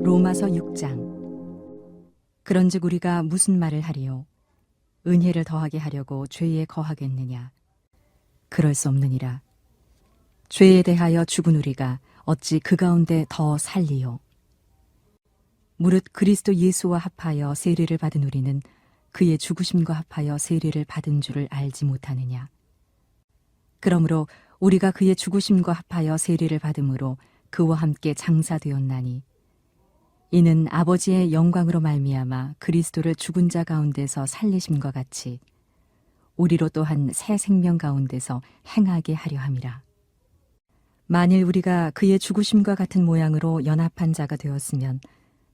로마서 6장. 그런즉 우리가 무슨 말을 하리요? 은혜를 더하게 하려고 죄에 거하겠느냐? 그럴 수 없느니라. 죄에 대하여 죽은 우리가 어찌 그 가운데 더 살리요? 무릇 그리스도 예수와 합하여 세례를 받은 우리는 그의 죽으심과 합하여 세례를 받은 줄을 알지 못하느냐? 그러므로 우리가 그의 죽으심과 합하여 세례를 받음으로 그와 함께 장사되었나니, 이는 아버지의 영광으로 말미암아 그리스도를 죽은 자 가운데서 살리심과 같이 우리로 또한 새 생명 가운데서 행하게 하려 함이라. 만일 우리가 그의 죽으심과 같은 모양으로 연합한 자가 되었으면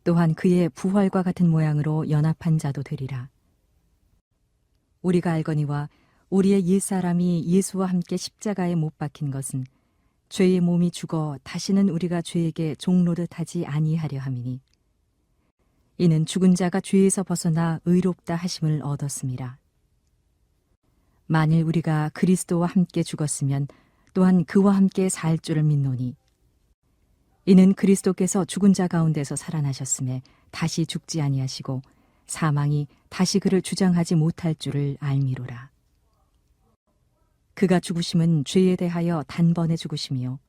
또한 그의 부활과 같은 모양으로 연합한 자도 되리라. 우리가 알거니와 우리의 옛사람이 예수와 함께 십자가에 못 박힌 것은 죄의 몸이 죽어 다시는 우리가 죄에게 종노릇 하지 아니하려 함이니, 이는 죽은 자가 죄에서 벗어나 의롭다 하심을 얻었음이라. 만일 우리가 그리스도와 함께 죽었으면 또한 그와 함께 살 줄을 믿노니, 이는 그리스도께서 죽은 자 가운데서 살아나셨음에 다시 죽지 아니하시고 사망이 다시 그를 주장하지 못할 줄을 알미로라. 그가 죽으심은 죄에 대하여 단번에 죽으심이요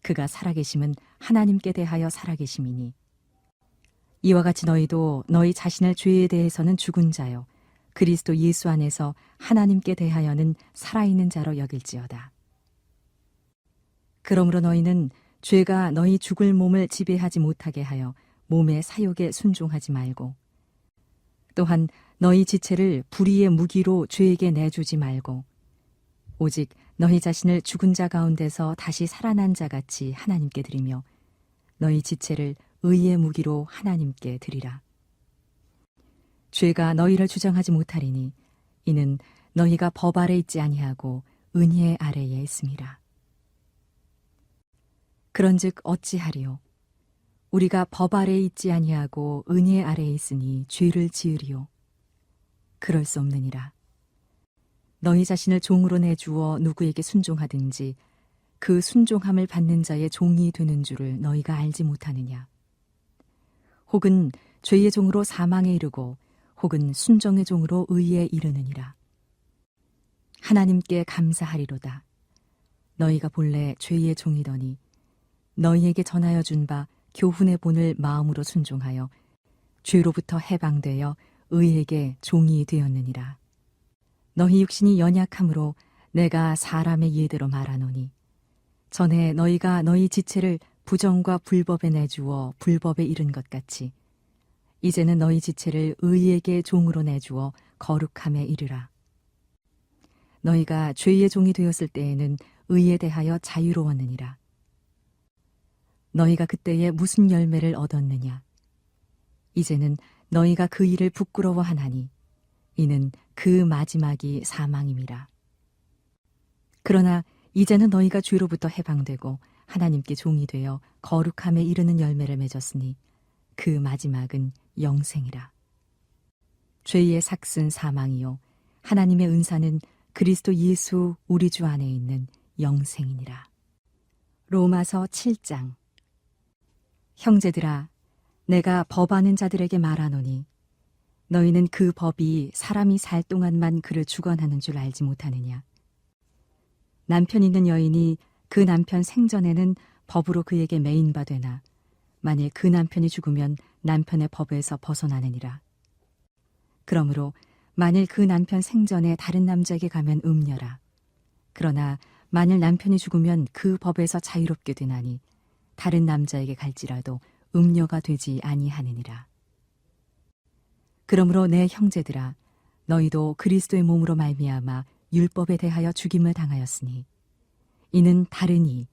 그가 살아계심은 하나님께 대하여 살아계심이니, 이와 같이 너희도 너희 자신을 죄에 대해서는 죽은 자요 그리스도 예수 안에서 하나님께 대하여는 살아있는 자로 여길지어다. 그러므로 너희는 죄가 너희 죽을 몸을 지배하지 못하게 하여 몸의 사욕에 순종하지 말고, 또한 너희 지체를 불의의 무기로 죄에게 내주지 말고, 오직 너희 자신을 죽은 자 가운데서 다시 살아난 자 같이 하나님께 드리며 너희 지체를 의의 무기로 하나님께 드리라. 죄가 너희를 주장하지 못하리니, 이는 너희가 법 아래 있지 아니하고 은혜 아래에 있음이라. 그런즉 어찌하리요? 우리가 법 아래 있지 아니하고 은혜 아래에 있으니 죄를 지으리요? 그럴 수 없느니라. 너희 자신을 종으로 내주어 누구에게 순종하든지 그 순종함을 받는 자의 종이 되는 줄을 너희가 알지 못하느냐? 혹은 죄의 종으로 사망에 이르고 혹은 순종의 종으로 의에 이르느니라. 하나님께 감사하리로다. 너희가 본래 죄의 종이더니 너희에게 전하여 준 바 교훈의 본을 마음으로 순종하여 죄로부터 해방되어 의에게 종이 되었느니라. 너희 육신이 연약함으로 내가 사람의 예대로 말하노니, 전에 너희가 너희 지체를 부정과 불법에 내주어 불법에 이른 것 같이 이제는 너희 지체를 의에게 종으로 내주어 거룩함에 이르라. 너희가 죄의 종이 되었을 때에는 의에 대하여 자유로웠느니라. 너희가 그때에 무슨 열매를 얻었느냐? 이제는 너희가 그 일을 부끄러워하나니 이는 그 마지막이 사망임이라. 그러나 이제는 너희가 죄로부터 해방되고 하나님께 종이 되어 거룩함에 이르는 열매를 맺었으니 그 마지막은 영생이라. 죄의 삭은 사망이요 하나님의 은사는 그리스도 예수 우리 주 안에 있는 영생이니라. 로마서 7장. 형제들아, 내가 법하는 자들에게 말하노니, 너희는 그 법이 사람이 살 동안만 그를 주관하는 줄 알지 못하느냐? 남편 있는 여인이 그 남편 생전에는 법으로 그에게 매인 바 되나, 만일 그 남편이 죽으면 남편의 법에서 벗어나느니라. 그러므로 만일 그 남편 생전에 다른 남자에게 가면 음녀라. 그러나 만일 남편이 죽으면 그 법에서 자유롭게 되나니 다른 남자에게 갈지라도 음녀가 되지 아니하느니라. 그러므로 내 형제들아, 너희도 그리스도의 몸으로 말미암아 율법에 대하여 죽임을 당하였으니, 이는 다르니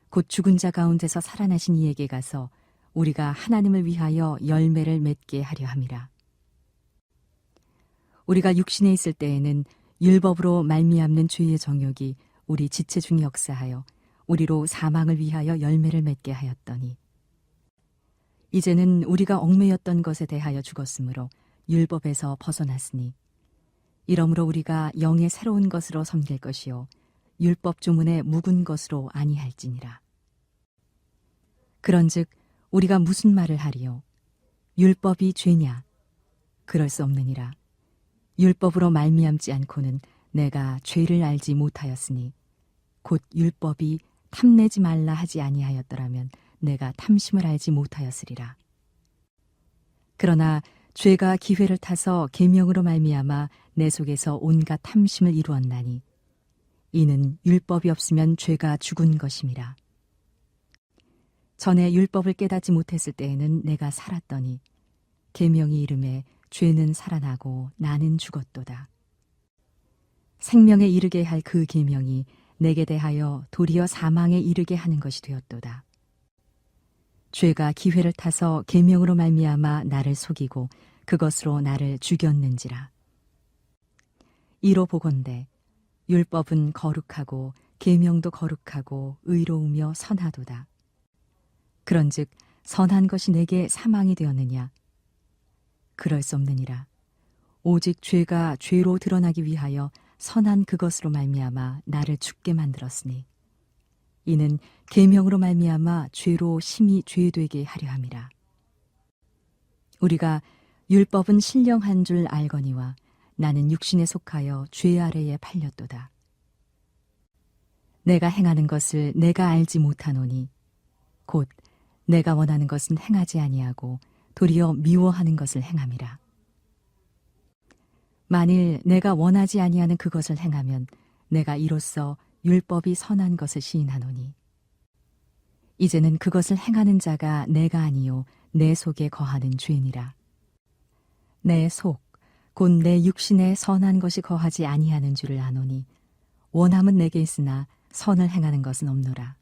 곧 죽은 자 가운데서 살아나신 이에게 가서 우리가 하나님을 위하여 열매를 맺게 하려 함이라. 우리가 육신에 있을 때에는 율법으로 말미암는 죄의 정욕이 우리 지체 중에 역사하여 우리로 사망을 위하여 열매를 맺게 하였더니, 이제는 우리가 얽매였던 것에 대하여 죽었으므로 율법에서 벗어났으니, 이러므로 우리가 영의 새로운 것으로 섬길 것이요 율법 조문의 묵은 것으로 아니할지니라. 그런즉 우리가 무슨 말을 하리요? 율법이 죄냐? 그럴 수 없느니라. 율법으로 말미암지 않고는 내가 죄를 알지 못하였으니 곧 율법이 탐내지 말라 하지 아니하였더라면 내가 탐심을 알지 못하였으리라. 그러나 죄가 기회를 타서 계명으로 말미암아 내 속에서 온갖 탐심을 이루었나니 이는 율법이 없으면 죄가 죽은 것임이라. 전에 율법을 깨닫지 못했을 때에는 내가 살았더니 계명이 이름에 죄는 살아나고 나는 죽었도다. 생명에 이르게 할 그 계명이 내게 대하여 도리어 사망에 이르게 하는 것이 되었도다. 죄가 기회를 타서 계명으로 말미암아 나를 속이고 그것으로 나를 죽였는지라. 이로 보건대 율법은 거룩하고 계명도 거룩하고 의로우며 선하도다. 그런즉 선한 것이 내게 사망이 되었느냐? 그럴 수 없느니라. 오직 죄가 죄로 드러나기 위하여 선한 그것으로 말미암아 나를 죽게 만들었으니 이는 계명으로 말미암아 죄로 심히 죄되게 하려 함이라. 우리가 율법은 신령한 줄 알거니와 나는 육신에 속하여 죄 아래에 팔렸도다. 내가 행하는 것을 내가 알지 못하노니 곧 내가 원하는 것은 행하지 아니하고 도리어 미워하는 것을 행함이라. 만일 내가 원하지 아니하는 그것을 행하면 내가 이로써 율법이 선한 것을 시인하노니 이제는 그것을 행하는 자가 내가 아니요 내 속에 거하는 죄니라. 내 속, 곧 내 육신에 선한 것이 거하지 아니하는 줄을 아노니 원함은 내게 있으나 선을 행하는 것은 없노라.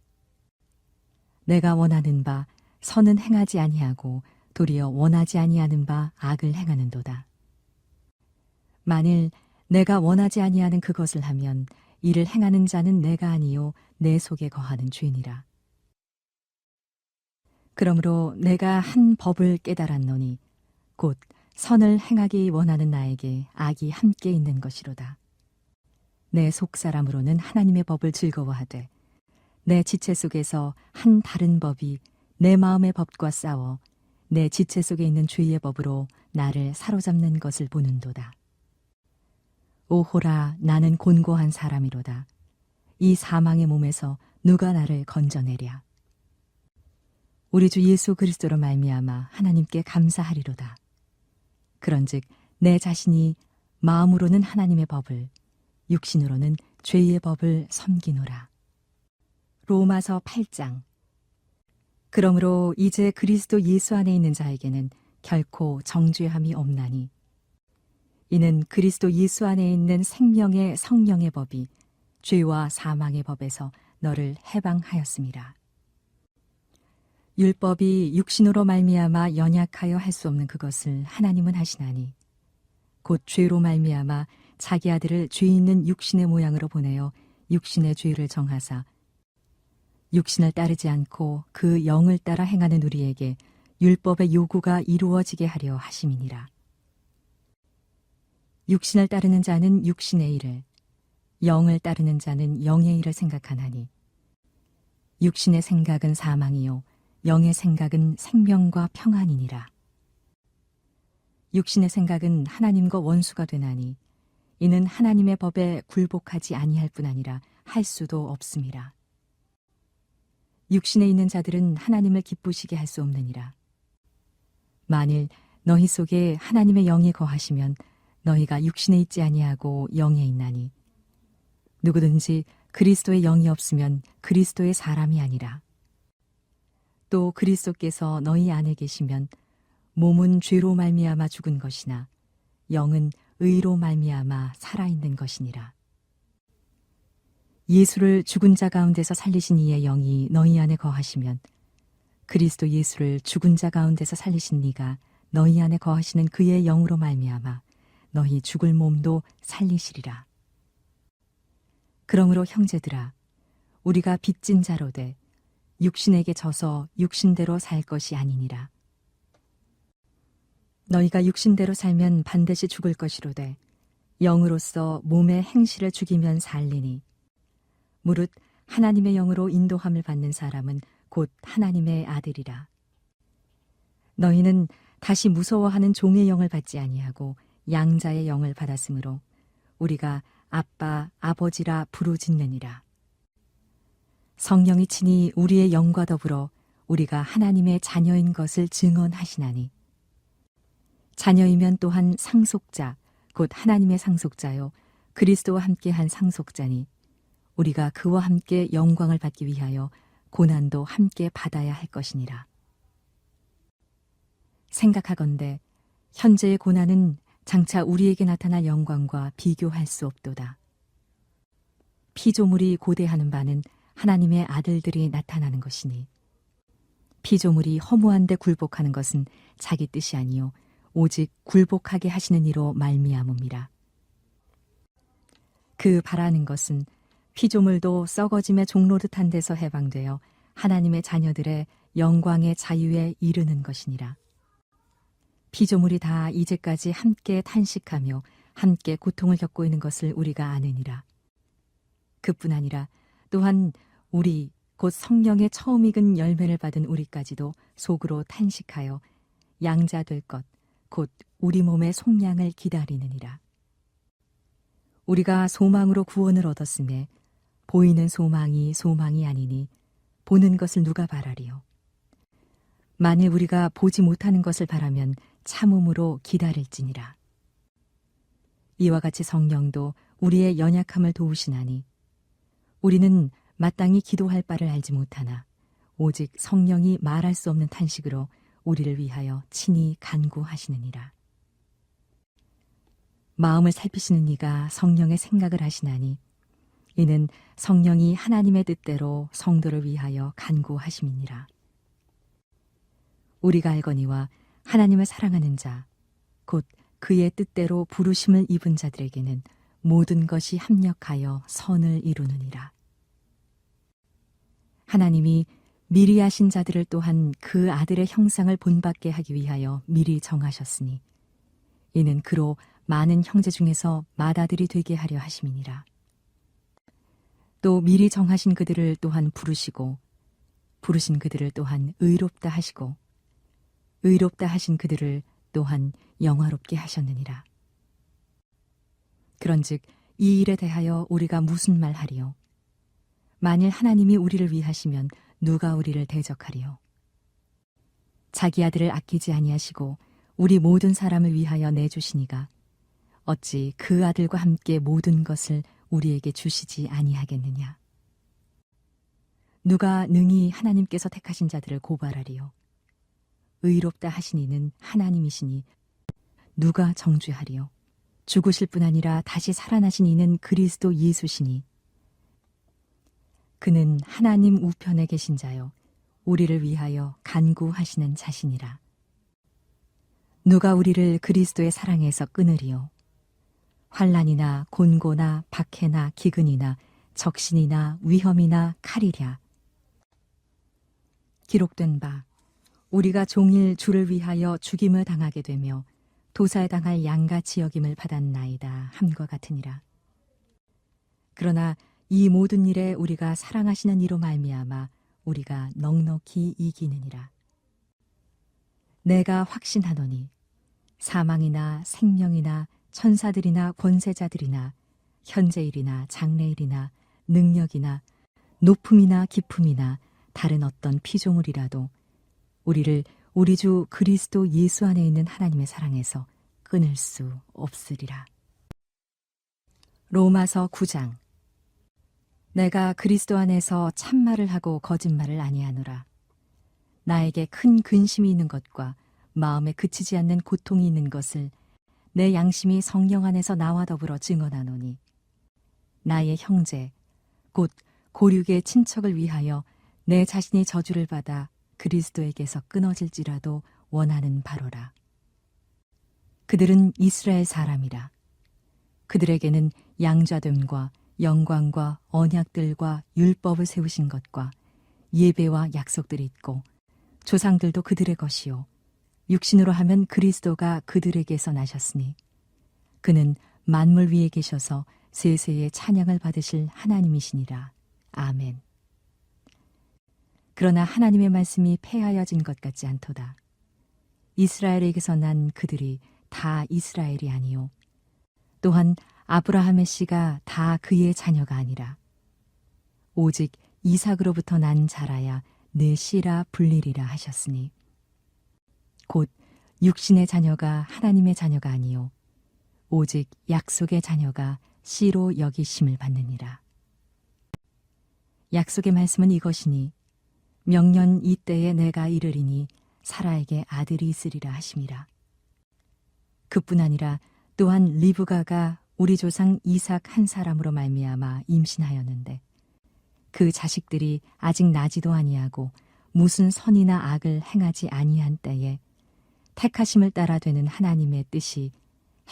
내가 원하는 바 선은 행하지 아니하고 도리어 원하지 아니하는 바 악을 행하는도다. 만일 내가 원하지 아니하는 그것을 하면 이를 행하는 자는 내가 아니요 내 속에 거하는 죄니라. 그러므로 내가 한 법을 깨달았노니 곧 선을 행하기 원하는 나에게 악이 함께 있는 것이로다. 내 속사람으로는 하나님의 법을 즐거워하되 내 지체 속에서 한 다른 법이 내 마음의 법과 싸워 내 지체 속에 있는 죄의 법으로 나를 사로잡는 것을 보는도다. 오호라, 나는 곤고한 사람이로다. 이 사망의 몸에서 누가 나를 건져내랴. 우리 주 예수 그리스도로 말미암아 하나님께 감사하리로다. 그런즉 내 자신이 마음으로는 하나님의 법을, 육신으로는 죄의 법을 섬기노라. 로마서 8장. 그러므로 이제 그리스도 예수 안에 있는 자에게는 결코 정죄함이 없나니 이는 그리스도 예수 안에 있는 생명의 성령의 법이 죄와 사망의 법에서 너를 해방하였음이라. 율법이 육신으로 말미암아 연약하여 할 수 없는 그것을 하나님은 하시나니 곧 죄로 말미암아 자기 아들을 죄 있는 육신의 모양으로 보내어 육신의 죄를 정하사 육신을 따르지 않고 그 영을 따라 행하는 우리에게 율법의 요구가 이루어지게 하려 하심이니라. 육신을 따르는 자는 육신의 일을, 영을 따르는 자는 영의 일을 생각하나니 육신의 생각은 사망이요 영의 생각은 생명과 평안이니라. 육신의 생각은 하나님과 원수가 되나니 이는 하나님의 법에 굴복하지 아니할 뿐 아니라 할 수도 없음이라. 육신에 있는 자들은 하나님을 기쁘시게 할 수 없느니라. 만일 너희 속에 하나님의 영이 거하시면 너희가 육신에 있지 아니하고 영에 있나니 누구든지 그리스도의 영이 없으면 그리스도의 사람이 아니라. 또 그리스도께서 너희 안에 계시면 몸은 죄로 말미암아 죽은 것이나 영은 의로 말미암아 살아있는 것이니라. 예수를 죽은 자 가운데서 살리신 이의 영이 너희 안에 거하시면 그리스도 예수를 죽은 자 가운데서 살리신 이가 너희 안에 거하시는 그의 영으로 말미암아 너희 죽을 몸도 살리시리라. 그러므로 형제들아, 우리가 빚진 자로 돼 육신에게 져서 육신대로 살 것이 아니니라. 너희가 육신대로 살면 반드시 죽을 것이로되 영으로서 몸의 행실을 죽이면 살리니 무릇 하나님의 영으로 인도함을 받는 사람은 곧 하나님의 아들이라. 너희는 다시 무서워하는 종의 영을 받지 아니하고 양자의 영을 받았으므로 우리가 아빠, 아버지라 부르짖느니라. 성령이 친히 우리의 영과 더불어 우리가 하나님의 자녀인 것을 증언하시나니 자녀이면 또한 상속자, 곧 하나님의 상속자요 그리스도와 함께한 상속자니 우리가 그와 함께 영광을 받기 위하여 고난도 함께 받아야 할 것이니라. 생각하건대 현재의 고난은 장차 우리에게 나타날 영광과 비교할 수 없도다. 피조물이 고대하는 바는 하나님의 아들들이 나타나는 것이니 피조물이 허무한 데 굴복하는 것은 자기 뜻이 아니요 오직 굴복하게 하시는 이로 말미암음이라. 그 바라는 것은 피조물도 썩어짐의 종로릇한 데서 해방되어 하나님의 자녀들의 영광의 자유에 이르는 것이니라. 피조물이 다 이제까지 함께 탄식하며 함께 고통을 겪고 있는 것을 우리가 아느니라. 그뿐 아니라 또한 우리 곧 성령의 처음 익은 열매를 받은 우리까지도 속으로 탄식하여 양자 될 것 곧 우리 몸의 속량을 기다리느니라. 우리가 소망으로 구원을 얻었음에 보이는 소망이 소망이 아니니 보는 것을 누가 바라리요. 만일 우리가 보지 못하는 것을 바라면 참음으로 기다릴지니라. 이와 같이 성령도 우리의 연약함을 도우시나니 우리는 마땅히 기도할 바를 알지 못하나 오직 성령이 말할 수 없는 탄식으로 우리를 위하여 친히 간구하시느니라. 마음을 살피시는 이가 성령의 생각을 하시나니 이는 성령이 하나님의 뜻대로 성도를 위하여 간구하심이니라. 우리가 알거니와 하나님을 사랑하는 자, 곧 그의 뜻대로 부르심을 입은 자들에게는 모든 것이 합력하여 선을 이루느니라. 하나님이 미리 하신 자들을 또한 그 아들의 형상을 본받게 하기 위하여 미리 정하셨으니 이는 그로 많은 형제 중에서 맏아들이 되게 하려 하심이니라. 또 미리 정하신 그들을 또한 부르시고 부르신 그들을 또한 의롭다 하시고 의롭다 하신 그들을 또한 영화롭게 하셨느니라. 그런즉 이 일에 대하여 우리가 무슨 말 하리요? 만일 하나님이 우리를 위하시면 누가 우리를 대적하리요? 자기 아들을 아끼지 아니하시고 우리 모든 사람을 위하여 내주시니가 어찌 그 아들과 함께 모든 것을 우리에게 주시지 아니하겠느냐? 누가 능히 하나님께서 택하신 자들을 고발하리요? 의롭다 하시니는 하나님이시니 누가 정죄하리요? 죽으실 뿐 아니라 다시 살아나신 이는 그리스도 예수시니 그는 하나님 우편에 계신 자요 우리를 위하여 간구하시는 자신이라. 누가 우리를 그리스도의 사랑에서 끊으리요? 환난이나 곤고나 박해나 기근이나 적신이나 위험이나 칼이랴. 기록된 바 우리가 종일 주를 위하여 죽임을 당하게 되며 도살당할 양같이 여김을 받았나이다 함과 같으니라. 그러나 이 모든 일에 우리가 사랑하시는 이로 말미암아 우리가 넉넉히 이기느니라. 내가 확신하노니 사망이나 생명이나 천사들이나 권세자들이나 현재일이나 장래일이나 능력이나 높음이나 깊음이나 다른 어떤 피조물이라도 우리를 우리 주 그리스도 예수 안에 있는 하나님의 사랑에서 끊을 수 없으리라. 로마서 9장. 내가 그리스도 안에서 참말을 하고 거짓말을 아니하노라. 나에게 큰 근심이 있는 것과 마음에 그치지 않는 고통이 있는 것을 내 양심이 성령 안에서 나와 더불어 증언하노니 나의 형제 곧 고륙의 친척을 위하여 내 자신이 저주를 받아 그리스도에게서 끊어질지라도 원하는 바로라. 그들은 이스라엘 사람이라. 그들에게는 양자됨과 영광과 언약들과 율법을 세우신 것과 예배와 약속들이 있고 조상들도 그들의 것이요 육신으로 하면 그리스도가 그들에게서 나셨으니 그는 만물 위에 계셔서 세세의 찬양을 받으실 하나님이시니라. 아멘. 그러나 하나님의 말씀이 폐하여진 것 같지 않도다. 이스라엘에게서 난 그들이 다 이스라엘이 아니요 또한 아브라함의 씨가 다 그의 자녀가 아니라 오직 이삭으로부터 난 자라야 내 씨라 불리리라 하셨으니 곧 육신의 자녀가 하나님의 자녀가 아니요 오직 약속의 자녀가 씨로 여기심을 받느니라. 약속의 말씀은 이것이니 명년 이때에 내가 이르리니 사라에게 아들이 있으리라 하심이라. 그뿐 아니라 또한 리브가가 우리 조상 이삭 한 사람으로 말미암아 임신하였는데 그 자식들이 아직 나지도 아니하고 무슨 선이나 악을 행하지 아니한 때에 택하심을 따라 되는 하나님의 뜻이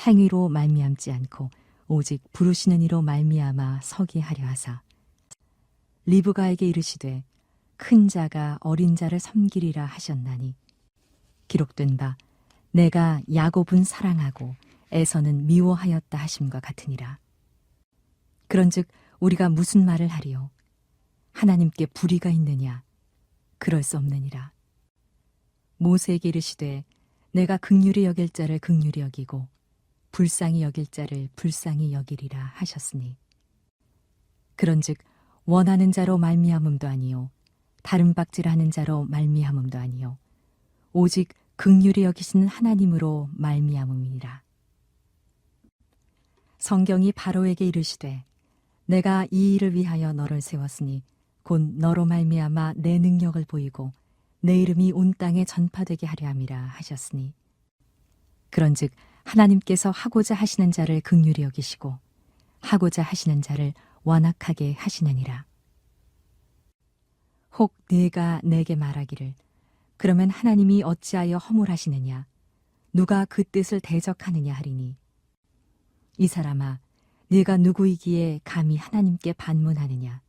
행위로 말미암지 않고 오직 부르시는 이로 말미암아 서게 하려 하사 리브가에게 이르시되 큰 자가 어린 자를 섬기리라 하셨나니 기록된 바 내가 야곱은 사랑하고 에서는 미워하였다 하심과 같으니라. 그런즉 우리가 무슨 말을 하리요? 하나님께 불의가 있느냐? 그럴 수 없느니라. 모세에게 이르시되 내가 긍휼히 여길 자를 긍휼히 여기고 불쌍히 여길 자를 불쌍히 여기리라 하셨으니 그런즉 원하는 자로 말미암음도 아니요 다른 박질하는 자로 말미암음도 아니요 오직 긍휼히 여기시는 하나님으로 말미암음이니라. 성경이 바로에게 이르시되 내가 이 일을 위하여 너를 세웠으니 곧 너로 말미암아 내 능력을 보이고 내 이름이 온 땅에 전파되게 하려 함이라 하셨으니 그런즉 하나님께서 하고자 하시는 자를 긍휼히 여기시고 하고자 하시는 자를 완악하게 하시느니라. 혹 네가 내게 말하기를 그러면 하나님이 어찌하여 허물하시느냐 누가 그 뜻을 대적하느냐 하리니 이 사람아 네가 누구이기에 감히 하나님께 반문하느냐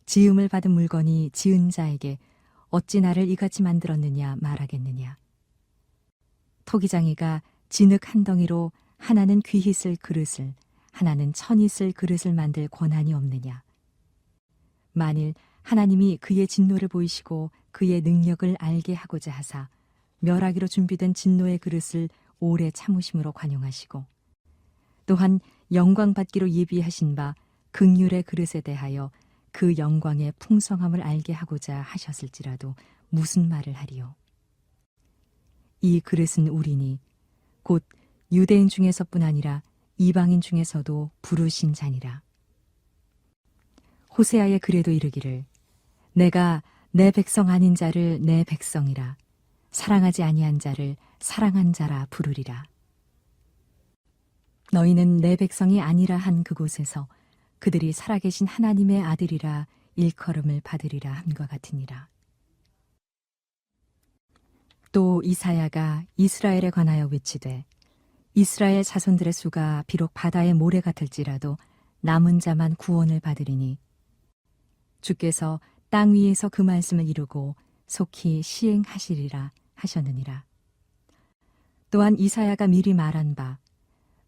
지음을 받은 물건이 지은 자에게 어찌 나를 이같이 만들었느냐 말하겠느냐 토기장이가 진흙 한 덩이로 하나는 귀히 쓸 그릇을 하나는 천히 쓸 그릇을 만들 권한이 없느냐 만일 하나님이 그의 진노를 보이시고 그의 능력을 알게 하고자 하사 멸하기로 준비된 진노의 그릇을 오래 참으심으로 관용하시고 또한 영광 받기로 예비하신 바 긍휼의 그릇에 대하여 그 영광의 풍성함을 알게 하고자 하셨을지라도 무슨 말을 하리요? 이 그릇은 우리니 곧 유대인 중에서뿐 아니라 이방인 중에서도 부르신 자니라. 호세아의 글에도 이르기를 내가 내 백성 아닌 자를 내 백성이라 사랑하지 아니한 자를 사랑한 자라 부르리라. 너희는 내 백성이 아니라 한 그곳에서 그들이 살아계신 하나님의 아들이라 일컬음을 받으리라 함과 같으니라. 또 이사야가 이스라엘에 관하여 외치되 이스라엘 자손들의 수가 비록 바다의 모래 같을지라도 남은 자만 구원을 받으리니 주께서 땅 위에서 그 말씀을 이루고 속히 시행하시리라 하셨느니라. 또한 이사야가 미리 말한 바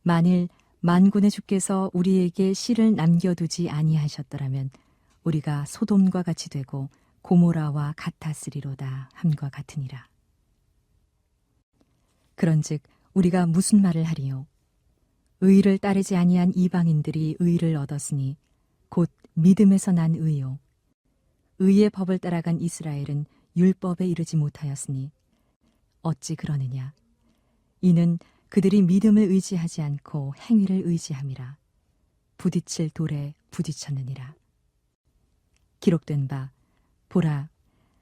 만일 만군의 주께서 우리에게 씨를 남겨두지 아니하셨더라면 우리가 소돔과 같이 되고 고모라와 같았으리로다 함과 같으니라. 그런즉 우리가 무슨 말을 하리요? 의를 따르지 아니한 이방인들이 의를 얻었으니 곧 믿음에서 난 의요. 의의 법을 따라간 이스라엘은 율법에 이르지 못하였으니 어찌 그러느냐? 이는 그들이 믿음을 의지하지 않고 행위를 의지함이라. 부딪힐 돌에 부딪혔느니라. 기록된 바 보라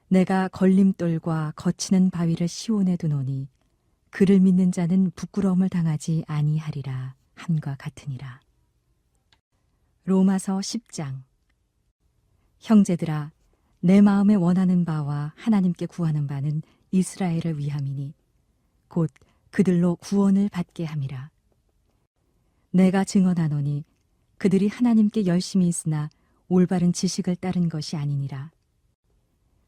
내가 걸림돌과 거치는 바위를 시온에 두노니 그를 믿는 자는 부끄러움을 당하지 아니하리라 함과 같으니라. 로마서 10장. 형제들아 내 마음에 원하는 바와 하나님께 구하는 바는 이스라엘을 위함이니 곧 그들로 구원을 받게 함이라. 내가 증언하노니 그들이 하나님께 열심히 있으나 올바른 지식을 따른 것이 아니니라.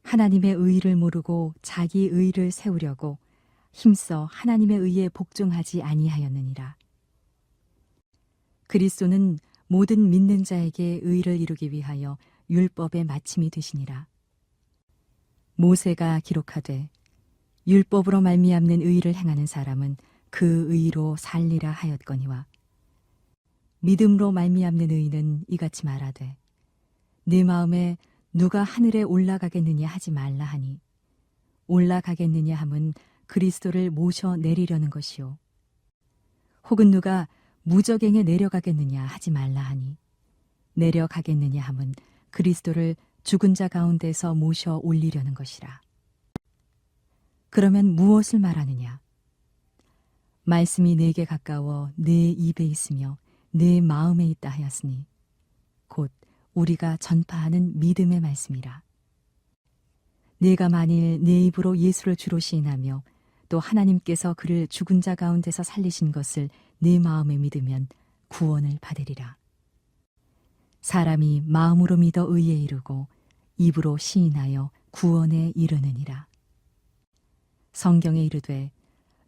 하나님의 의를 모르고 자기 의를 세우려고 힘써 하나님의 의에 복종하지 아니하였느니라. 그리스도는 모든 믿는 자에게 의를 이루기 위하여 율법의 마침이 되시니라. 모세가 기록하되 율법으로 말미암는 의를 행하는 사람은 그 의로 살리라 하였거니와 믿음으로 말미암는 의는 이같이 말하되 네 마음에 누가 하늘에 올라가겠느냐 하지 말라 하니 올라가겠느냐 함은 그리스도를 모셔 내리려는 것이요 혹은 누가 무저갱에 내려가겠느냐 하지 말라 하니 내려가겠느냐 함은 그리스도를 죽은 자 가운데서 모셔 올리려는 것이라. 그러면 무엇을 말하느냐? 말씀이 내게 가까워 내 입에 있으며 내 마음에 있다 하였으니 곧 우리가 전파하는 믿음의 말씀이라. 네가 만일 내 입으로 예수를 주로 시인하며 또 하나님께서 그를 죽은 자 가운데서 살리신 것을 네 마음에 믿으면 구원을 받으리라. 사람이 마음으로 믿어 의에 이르고 입으로 시인하여 구원에 이르느니라. 성경에 이르되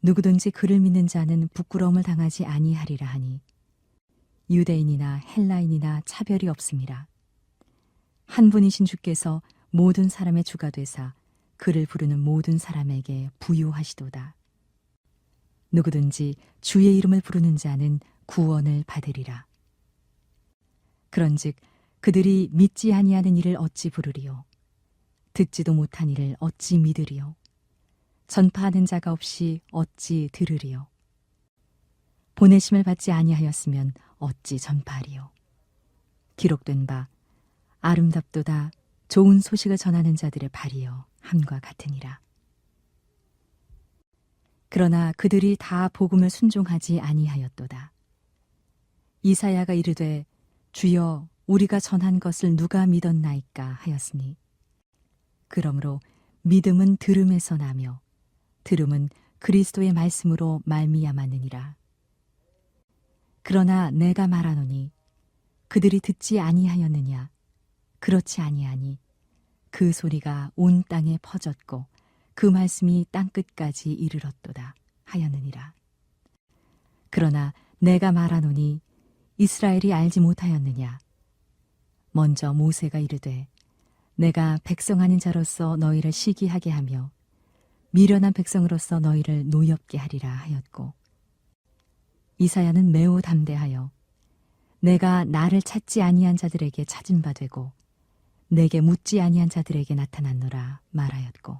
누구든지 그를 믿는 자는 부끄러움을 당하지 아니하리라 하니 유대인이나 헬라인이나 차별이 없음이라. 한 분이신 주께서 모든 사람의 주가 되사 그를 부르는 모든 사람에게 부유하시도다. 누구든지 주의 이름을 부르는 자는 구원을 받으리라. 그런즉 그들이 믿지 아니하는 이를 어찌 부르리요? 듣지도 못한 이를 어찌 믿으리요? 전파하는 자가 없이 어찌 들으리요? 보내심을 받지 아니하였으면 어찌 전파하리요? 기록된 바 아름답도다 좋은 소식을 전하는 자들의 발이여 함과 같으니라. 그러나 그들이 다 복음을 순종하지 아니하였도다. 이사야가 이르되 주여 우리가 전한 것을 누가 믿었나이까 하였으니 그러므로 믿음은 들음에서 나며 들음은 그리스도의 말씀으로 말미암았느니라. 그러나 내가 말하노니 그들이 듣지 아니하였느냐? 그렇지 아니하니 그 소리가 온 땅에 퍼졌고 그 말씀이 땅끝까지 이르렀도다 하였느니라. 그러나 내가 말하노니 이스라엘이 알지 못하였느냐? 먼저 모세가 이르되 내가 백성 아닌 자로서 너희를 시기하게 하며 미련한 백성으로서 너희를 노엽게 하리라 하였고 이사야는 매우 담대하여 내가 나를 찾지 아니한 자들에게 찾은 바 되고 내게 묻지 아니한 자들에게 나타났노라 말하였고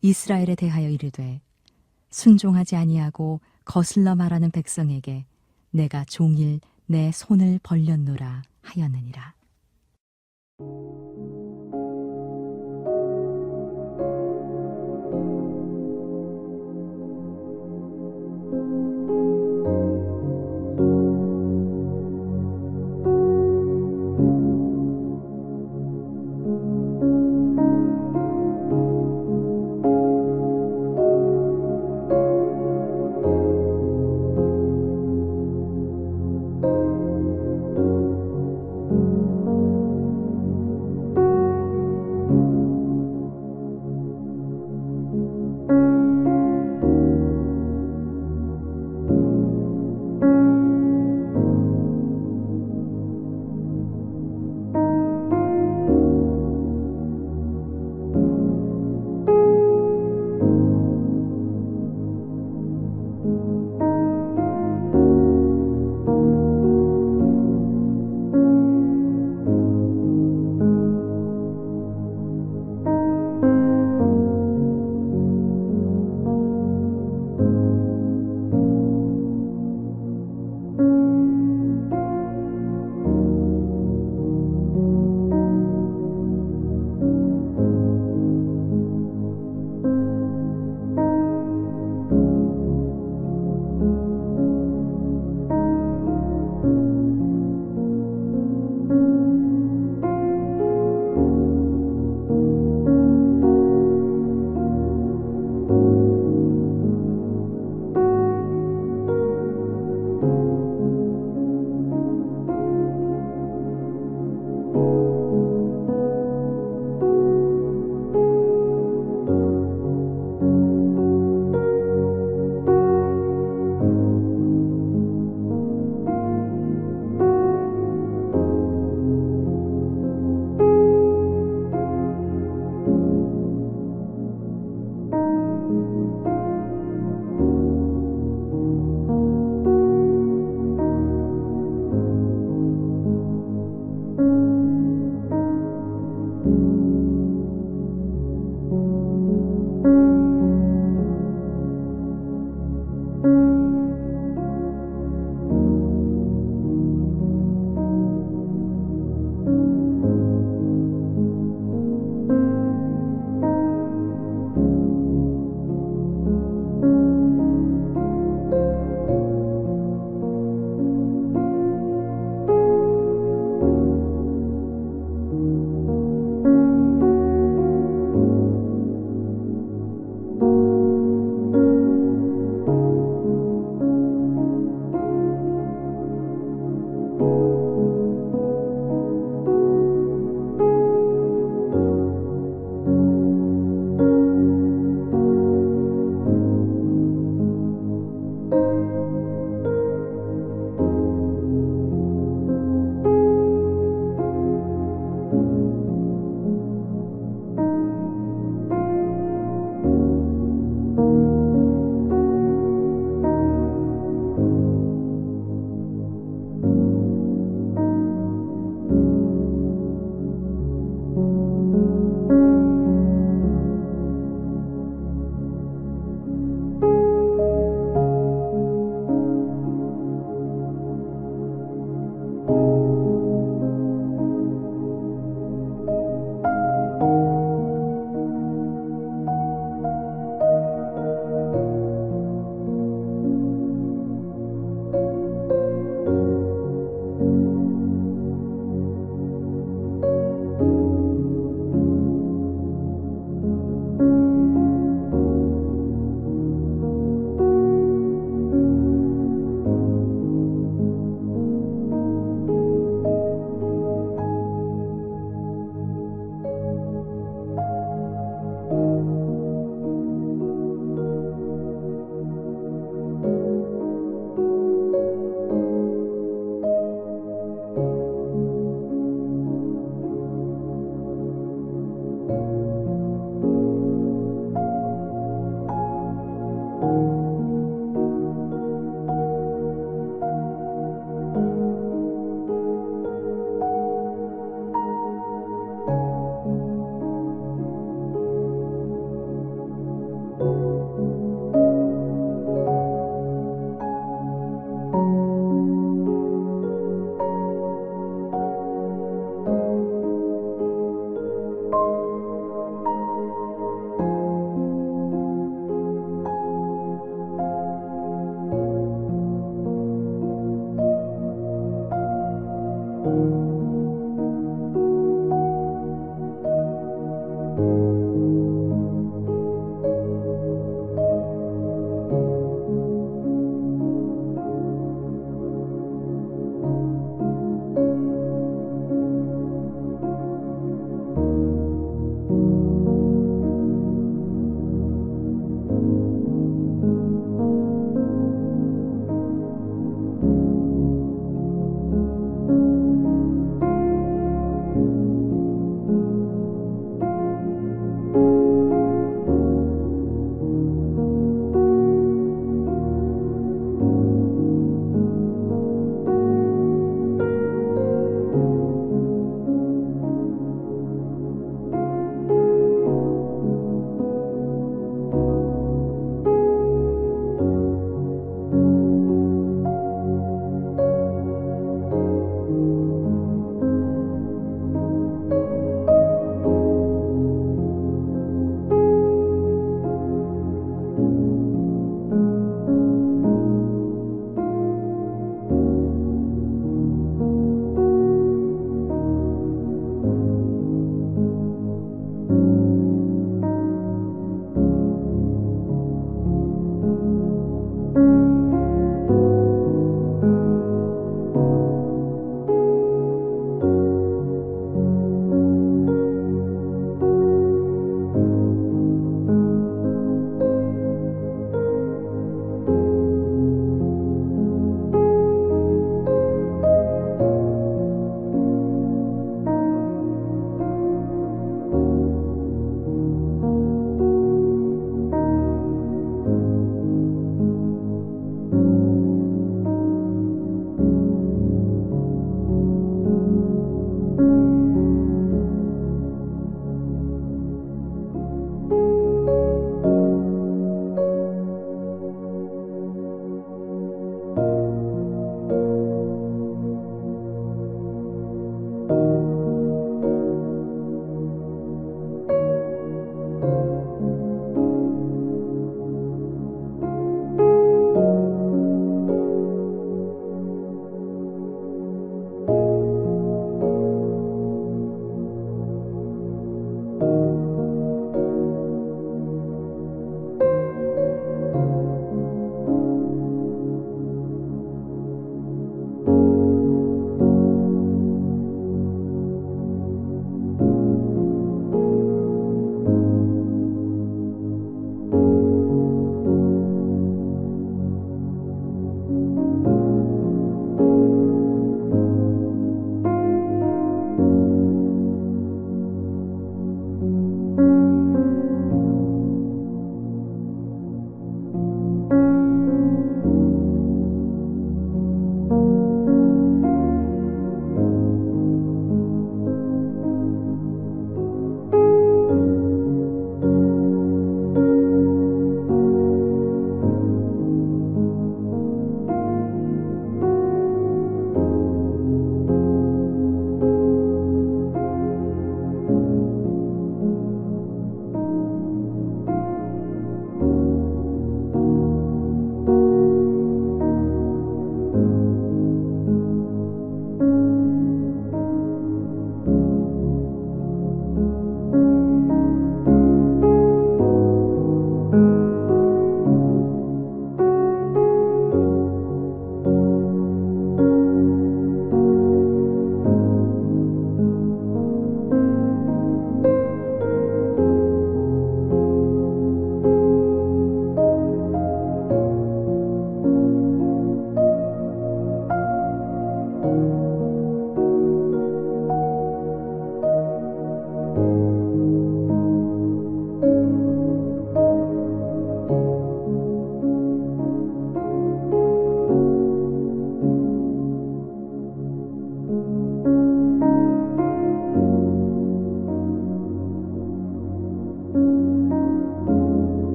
이스라엘에 대하여 이르되 순종하지 아니하고 거슬러 말하는 백성에게 내가 종일 내 손을 벌렸노라 하였느니라.